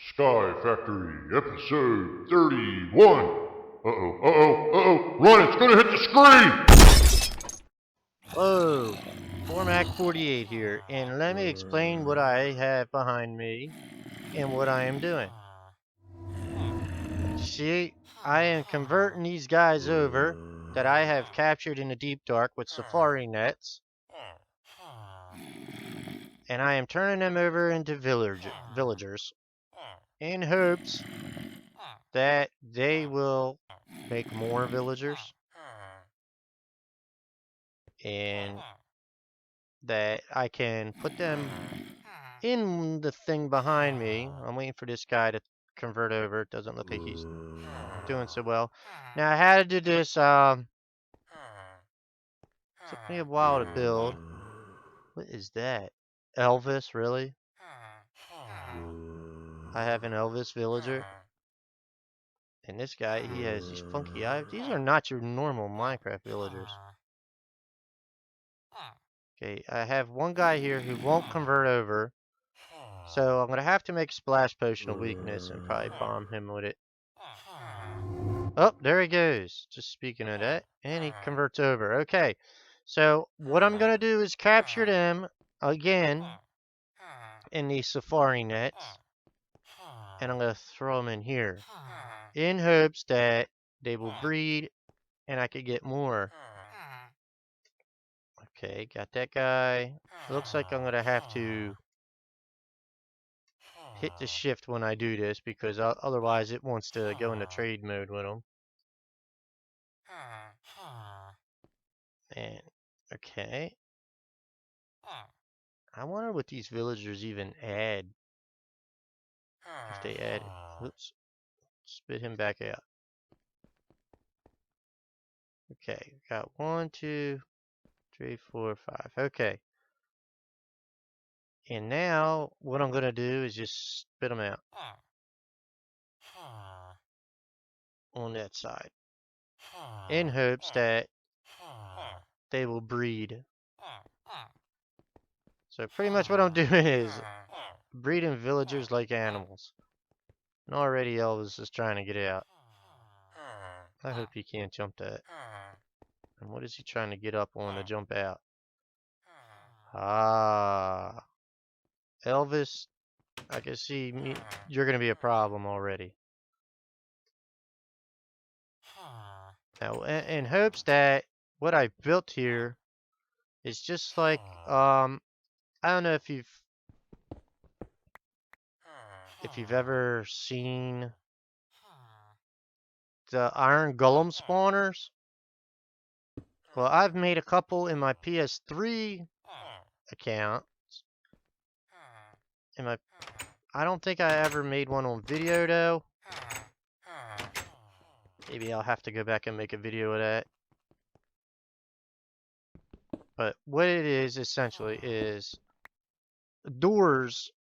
Sky Factory, episode 31. Run, it's gonna hit the screen! Hello, Cormac 48 here, and let me explain what I have behind me and what I am doing. See, I am converting these guys over that I have captured in the deep dark with safari nets, and I am turning them over into villagers in hopes that they will make more villagers and that I can put them in the thing behind me. I'm waiting for this guy to convert over. It doesn't look like he's doing so well. Now I had to do this. Took me a while to build. What is that? Elvis, really? I have an Elvis villager. And this guy, he has these funky eyes. These are not your normal Minecraft villagers. Okay, I have one guy here who won't convert over. So I'm going to have to make a splash potion of weakness and probably bomb him with it. Oh, there he goes. Just speaking of that. And he converts over. Okay. So what I'm going to do is capture them again in these safari nets. And I'm going to throw them in here in hopes that they will breed and I could get more. Okay, got that guy. Looks like I'm going to have to hit the shift when I do this because otherwise it wants to go into trade mode with them. And okay. I wonder what these villagers even add. If they add, whoops, spit him back out. Okay, got 1, 2, 3, 4, 5. Okay. And now what I'm gonna do is just spit them out on that side in hopes that they will breed. So pretty much what I'm doing is breeding villagers like animals. And already Elvis is trying to get out. I hope he can't jump that. And what is he trying to get up on to jump out? Ah, Elvis, I can see you're going to be a problem already. Now, in hopes that what I built here is just like, I don't know if you've ever seen the iron golem spawners. Well, I've made a couple in my PS3 account. I don't think I ever made one on video though. Maybe I'll have to go back and make a video of that. But what it is essentially is doors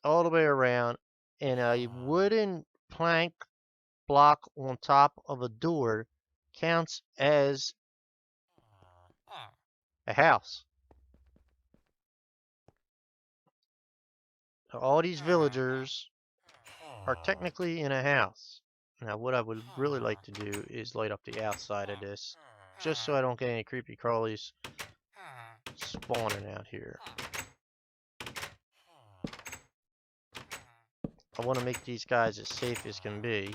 all the way around and a wooden plank block on top of a door counts as a house. So all these villagers are technically in a house. Now what I would really like to do is light up the outside of this just so I don't get any creepy crawlies spawning out here. I want to make these guys as safe as can be.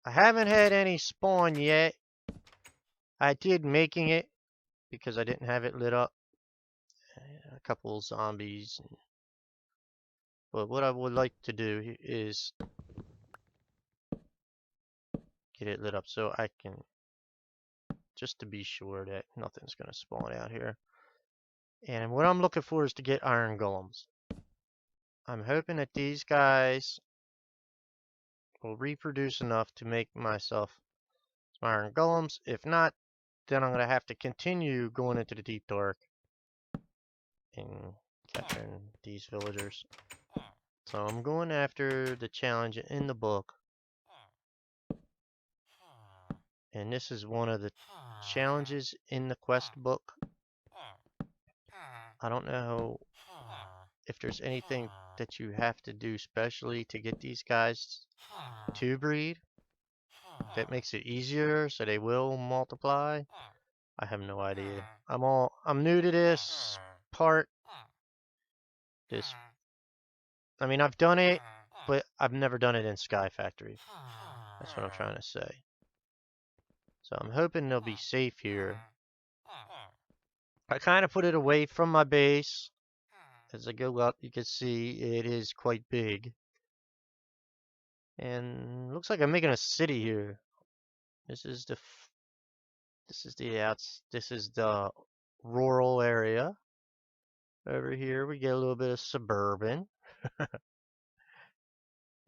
I haven't had any spawn yet. I did making it because I didn't have it lit up. A couple of zombies. But what I would like to do is get it lit up so I can, just to be sure that nothing's going to spawn out here. And what I'm looking for is to get iron golems. I'm hoping that these guys will reproduce enough to make myself some iron golems. If not, then I'm going to have to continue going into the deep dark and capturing these villagers. So I'm going after the challenge in the book. And this is one of the challenges in the quest book. I don't know if there's anything that you have to do specially to get these guys to breed that makes it easier so they will multiply? I have no idea. I'm new to this part. I mean, I've done it, but I've never done it in Sky Factory. That's what I'm trying to say. So I'm hoping they'll be safe here. I kind of put it away from my base. As I go up, you can see it is quite big. And looks like I'm making a city here. This is the rural area. Over here we get a little bit of suburban. And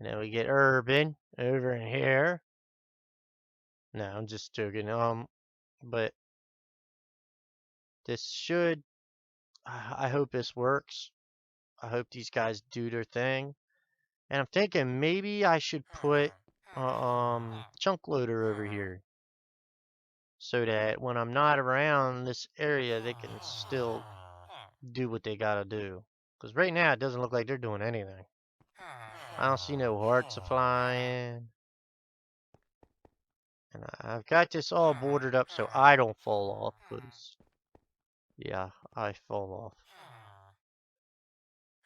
then we get urban over in here. No, I'm just joking. But this should, I hope this works. I hope these guys do their thing. And I'm thinking maybe I should put chunk loader over here so that when I'm not around this area, they can still do what they gotta do. Because right now it doesn't look like they're doing anything. I don't see no hearts flying. And I've got this all boarded up so I don't fall off. Because, yeah, I fall off.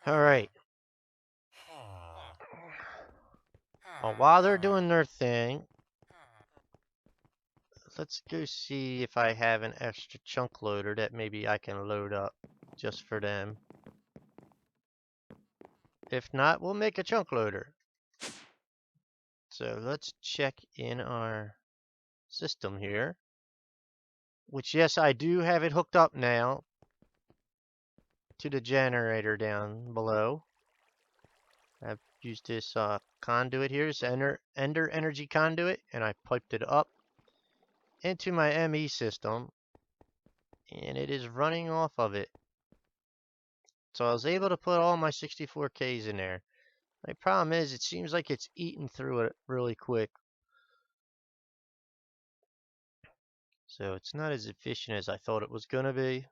Alright. Well, while they're doing their thing, let's go see if I have an extra chunk loader that maybe I can load up just for them. If not, we'll make a chunk loader. So let's check in our system here. Which, yes, I do have it hooked up now to the generator down below. I've used this conduit here, this Ender Energy conduit, and I piped it up into my ME system, and it is running off of it. So I was able to put all my 64Ks in there. My problem is it seems like it's eating through it really quick. So it's not as efficient as I thought it was going to be.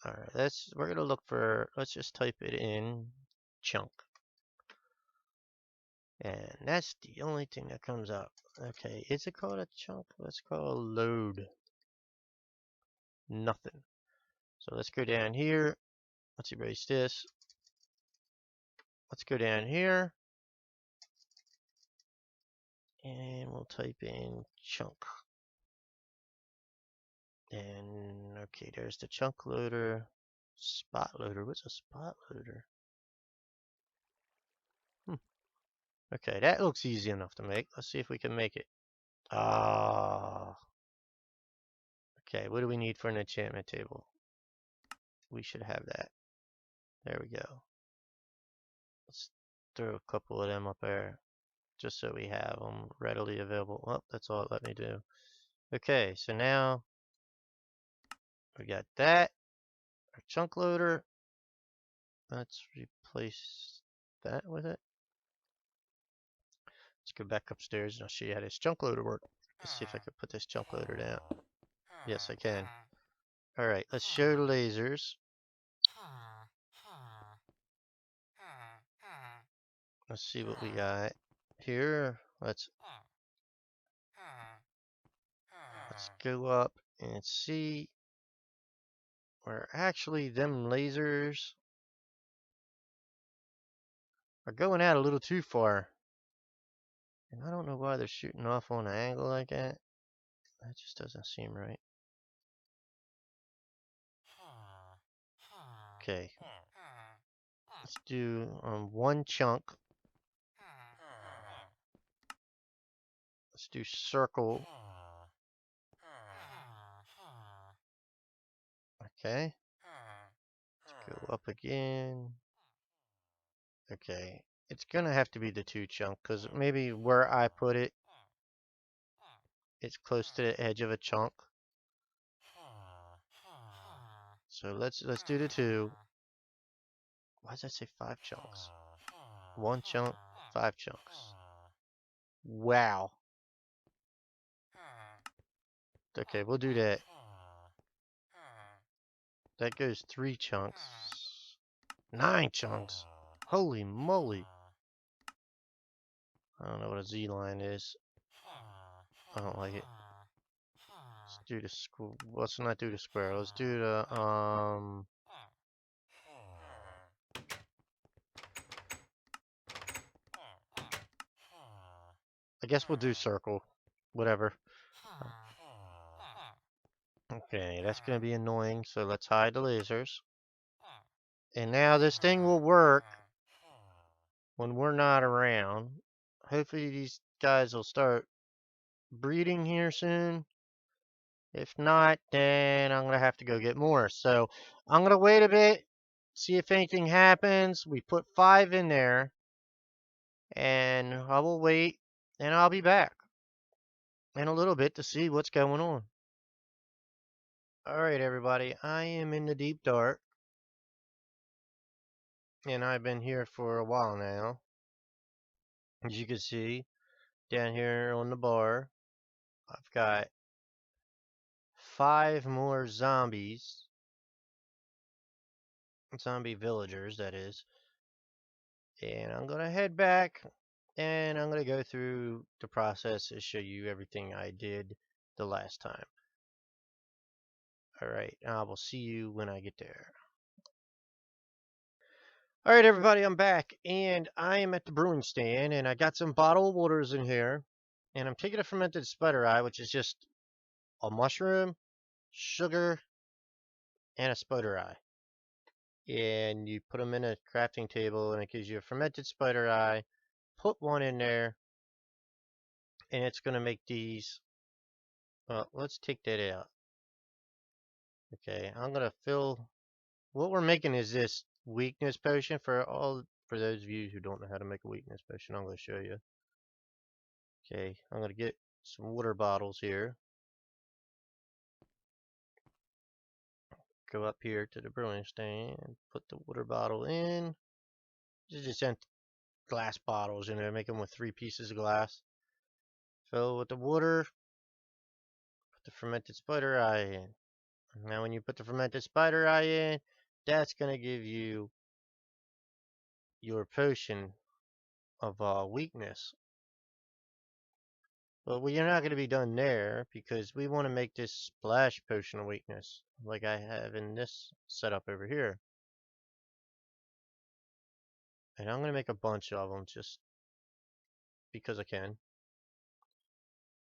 Alright, we're going to look for, let's just type it in, chunk. And that's the only thing that comes up. Okay, is it called a chunk? Let's call a load. Nothing. So let's go down here. Let's erase this. Let's go down here. And we'll type in chunk. And okay, there's the chunk loader. Spot loader. What's a spot loader? Okay, that looks easy enough to make. Let's see if we can make it. Okay, what do we need for an enchantment table? We should have that. There we go. Let's throw a couple of them up there, just so we have them readily available. Well, that's all it let me do. Okay, so now we got that. Our chunk loader. Let's replace that with it. Let's go back upstairs and I'll show you how this chunk loader works. Let's see if I can put this chunk loader down. Yes, I can. Alright, let's show the lasers. Let's see what we got here. Let's go up and see where actually them lasers are going out a little too far. And I don't know why they're shooting off on an angle like that. That just doesn't seem right. Okay. Let's do one chunk. Let's do circle. Okay. Let's go up again. Okay. It's gonna have to be the two chunk because maybe where I put it, it's close to the edge of a chunk. So let's do the two. Why does that say 5 chunks? 1 chunk, 5 chunks. Wow. Okay, we'll do that. That goes 3 chunks. 9 chunks. Holy moly. I don't know what a Z line is. I don't like it. Let's do the square. Let's not do the square. Let's do the, I guess we'll do circle. Whatever. Okay, that's going to be annoying, so let's hide the lasers. And now this thing will work when we're not around. Hopefully these guys will start breeding here soon. If not, then I'm going to have to go get more. So I'm going to wait a bit, see if anything happens. We put 5 in there, and I will wait, and I'll be back in a little bit to see what's going on. Alright, everybody, I am in the deep dark, and I've been here for a while now. As you can see, down here on the bar, I've got 5 more zombies. Zombie villagers, that is. And I'm going to head back, and I'm going to go through the process to show you everything I did the last time. Alright, I will see you when I get there. Alright, everybody, I'm back, and I am at the brewing stand, and I got some bottled waters in here, and I'm taking a fermented spider eye, which is just a mushroom, sugar, and a spider eye. And you put them in a crafting table, and it gives you a fermented spider eye. Put one in there, and it's going to make these. Well, let's take that out. Okay, I'm going to fill. What we're making is this weakness potion for those of you who don't know how to make a weakness potion. I'm going to show you. Okay, I'm going to get some water bottles here. Go up here to the brewing stand, put the water bottle in. Just empty glass bottles, make them with 3 pieces of glass. Fill with the water. Put the fermented spider eye in. Now when you put the fermented spider eye in, that's going to give you your potion of weakness. But we're not going to be done there, because we want to make this splash potion of weakness, like I have in this setup over here. And I'm going to make a bunch of them just because I can.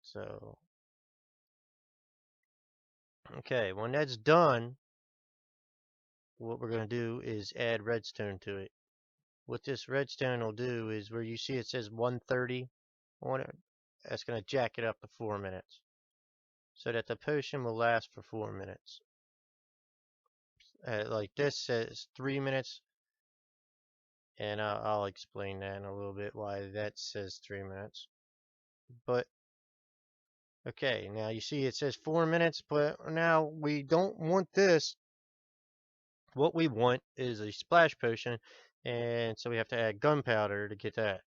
So, okay, when that's done, what we're going to do is add redstone to it. What this redstone will do is where you see it says 130 on it, that's going to jack it up to 4 minutes, so that the potion will last for 4 minutes. Like this says 3 minutes, and I'll explain that in a little bit why that says 3 minutes. But okay, now you see it says 4 minutes, but now we don't want this. What we want is a splash potion, and so we have to add gunpowder to get that.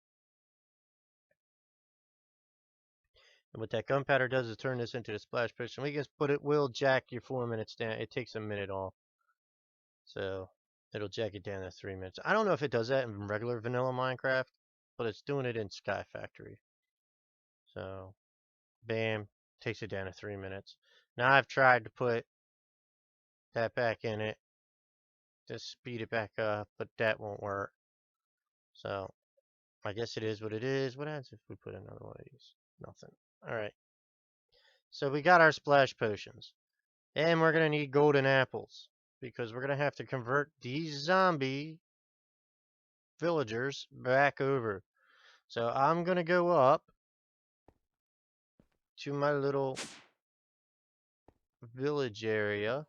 And what that gunpowder does is turn this into the splash potion. But it will jack your 4 minutes down. It takes a minute off. So it'll jack it down to 3 minutes. I don't know if it does that in regular vanilla Minecraft, but it's doing it in Sky Factory. So, bam, takes it down to 3 minutes. Now I've tried to put that back in it to speed it back up, but that won't work. So, I guess it is what it is. What happens if we put another one of these? Nothing. Alright. So we got our splash potions. And we're going to need golden apples, because we're going to have to convert these zombie villagers back over. So I'm going to go up to my little village area.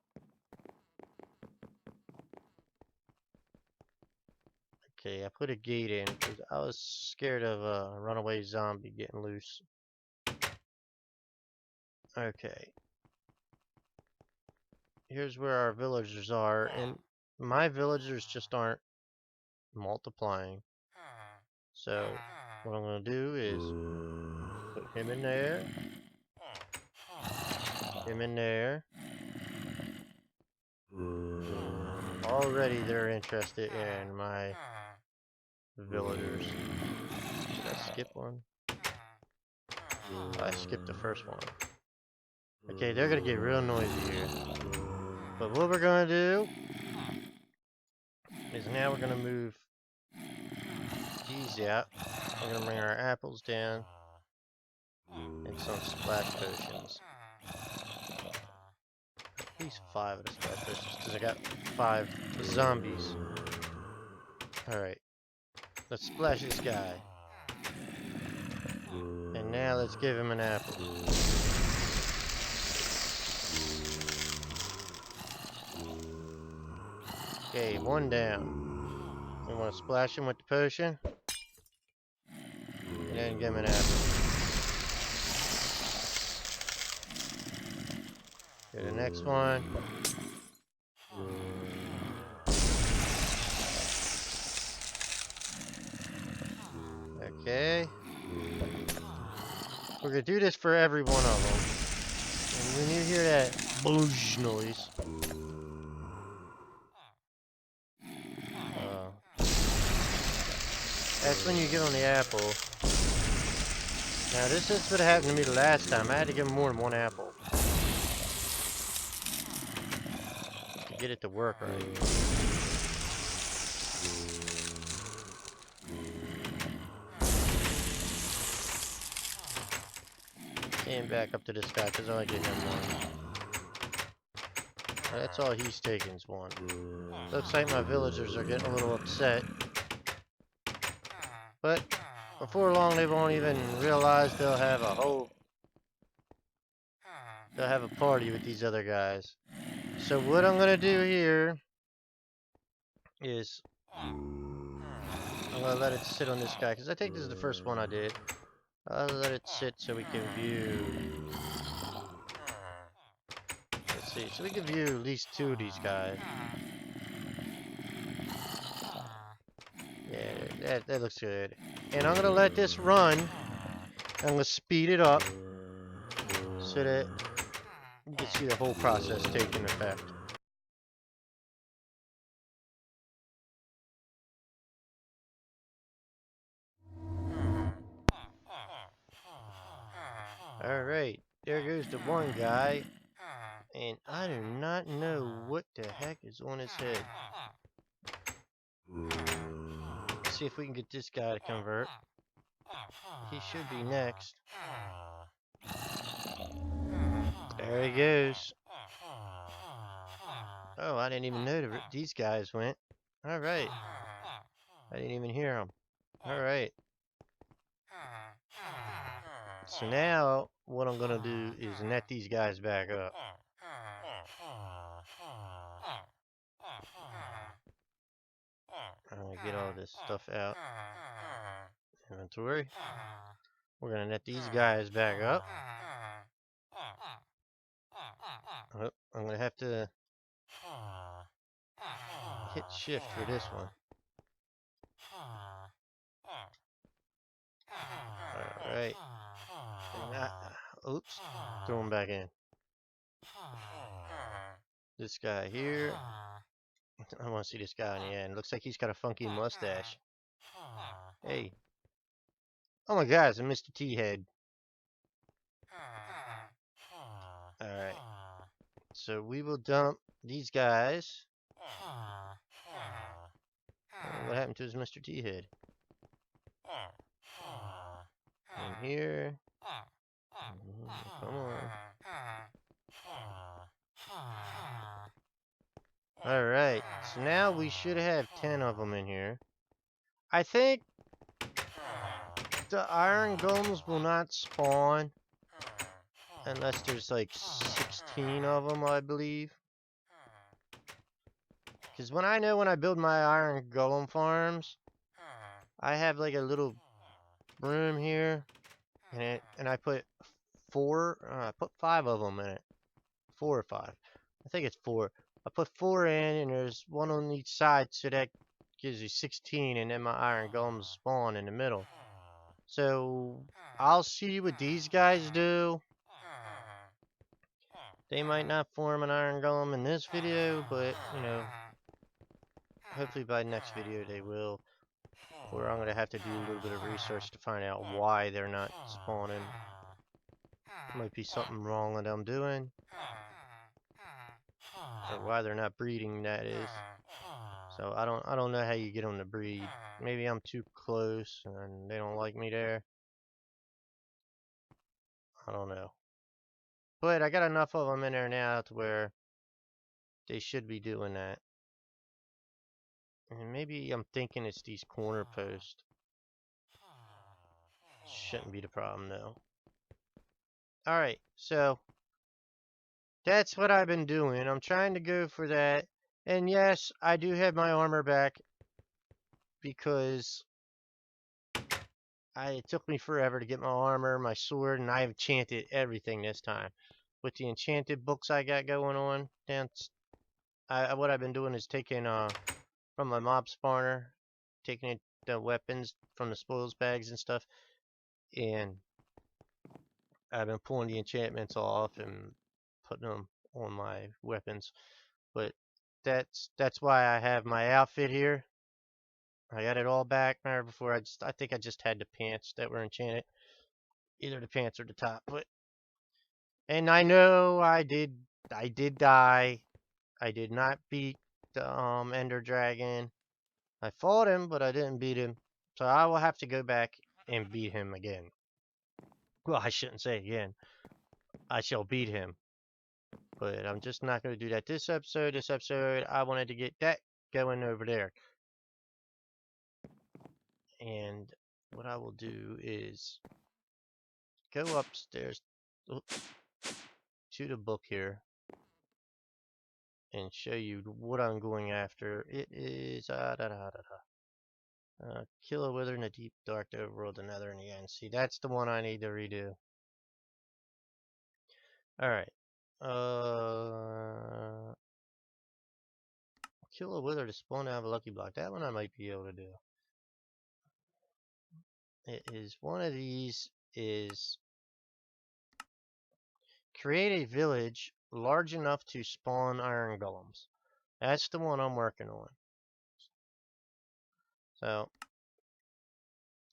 Okay, I put a gate in because I was scared of a runaway zombie getting loose. Okay. Here's where our villagers are, and my villagers just aren't multiplying. So what I'm going to do is put him in there, him in there. Already they're interested in my villagers. Did I skip one? I skipped the first one. Okay, they're gonna get real noisy here. But what we're gonna do is now we're gonna move these out. We're gonna bring our apples down and some splash potions. At least 5 of the splash potions, because I got 5 zombies. Alright. Let's splash this guy. And now let's give him an apple. Okay, 1 down. We want to splash him with the potion. And then give him an apple. Okay, the next one. Okay. We're gonna do this for every one of them. And when you hear that boosh noise, that's when you get on the apple. Now this is what happened to me the last time. I had to give him more than 1 apple to get it to work right. And back up to this guy because I only gave him 1. That's all he's taking is 1. Looks like my villagers are getting a little upset. But before long they won't even realize they'll have a party with these other guys. So what I'm gonna do here is I'm gonna let it sit on this guy because I think this is the first one I did. I'll let it sit so we can view. Let's see, so we can view at least 2 of these guys. Yeah, that looks good. And I'm gonna let this run. I'm gonna speed it up so that you can see the whole process taking effect. Alright, there goes the one guy. And I do not know what the heck is on his head. Let's see if we can get this guy to convert. He should be next. There he goes. Oh, I didn't even know these guys went. Alright. I didn't even hear them. Alright. So now, what I'm gonna do is net these guys back up. I'm gonna get all this stuff out. Inventory. We're gonna net these guys back up. Oh, I'm gonna have to hit shift for this one. Alright. Oops. Throw him back in. This guy here. I want to see this guy in the end. Looks like he's got a funky mustache. Hey. Oh my god, it's a Mr. T-head. Alright. So we will dump these guys. What happened to his Mr. T-head? In here. Come on. Alright, so now we should have 10 of them in here. I think the iron golems will not spawn unless there's like 16 of them, I believe. Because when I build my iron golem farms, I have like a little room here, and I put 5 of them in it. 4 or 5. I think it's 4. I put 4 in, and there's 1 on each side, so that gives you 16, and then my iron golems spawn in the middle. So I'll see what these guys do. They might not form an iron golem in this video, but you know, hopefully by next video they will. Or I'm going to have to do a little bit of research to find out why they're not spawning. Might be something wrong that I'm doing. Or why they're not breeding, that is. So I don't know how you get them to breed. Maybe I'm too close and they don't like me there. I don't know. But I got enough of them in there now to where they should be doing that. And maybe I'm thinking it's these corner posts. Shouldn't be the problem though. Alright, so that's what I've been doing. I'm trying to go for that. And yes, I do have my armor back because it took me forever to get my armor, my sword, and I enchanted everything this time. With the enchanted books I got going on, what I've been doing is taking from my mob spawner, taking the weapons from the spoils bags and stuff, and I've been pulling the enchantments off and putting them on my weapons. But that's why I have my outfit here. I got it all back. Remember before I think I just had the pants that were enchanted, either the pants or the top. And I know I did die. I did not beat the Ender Dragon. I fought him, but I didn't beat him. So I will have to go back and beat him again. Well, I shouldn't say again. I shall beat him. But I'm just not going to do that this episode. This episode, I wanted to get that going over there. And what I will do is go upstairs to the book here and show you what I'm going after. It is kill a wither in the deep dark overworld, another in the end. See, that's the one I need to redo. Alright. Kill a wither to spawn out of a lucky block. That one I might be able to do. It is one of these is create a village large enough to spawn iron golems. That's the one I'm working on. So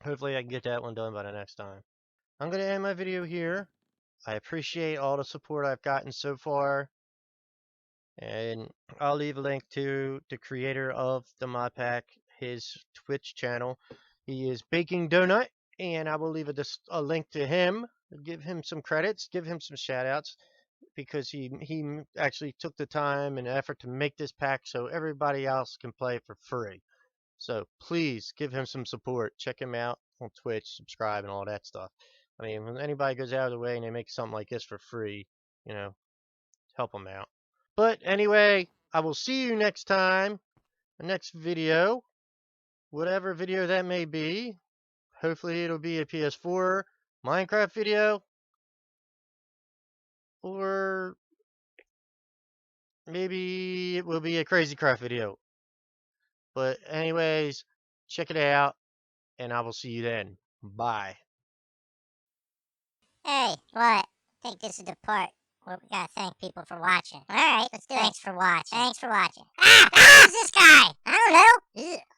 hopefully I can get that one done by the next time. I'm going to end my video here. I appreciate all the support I've gotten so far. And I'll leave a link to the creator of the mod pack, his Twitch channel. He is Baking Donut, and I will leave a link to him. Give him some credits, give him some shout outs, because he actually took the time and effort to make this pack so everybody else can play for free. So please give him some support. Check him out on Twitch, subscribe, and all that stuff. I mean, when anybody goes out of the way and they make something like this for free, you know, help them out. But anyway, I will see you next time, the next video, whatever video that may be. Hopefully it'll be a PS4 Minecraft video, or maybe it will be a Crazy Craft video. But anyways, check it out, and I will see you then. Bye. Hey, what? I think this is the part where we gotta thank people for watching. Alright, let's do it. Thanks for watching. Thanks for watching. Ah! Who's this guy? I don't know. Ugh.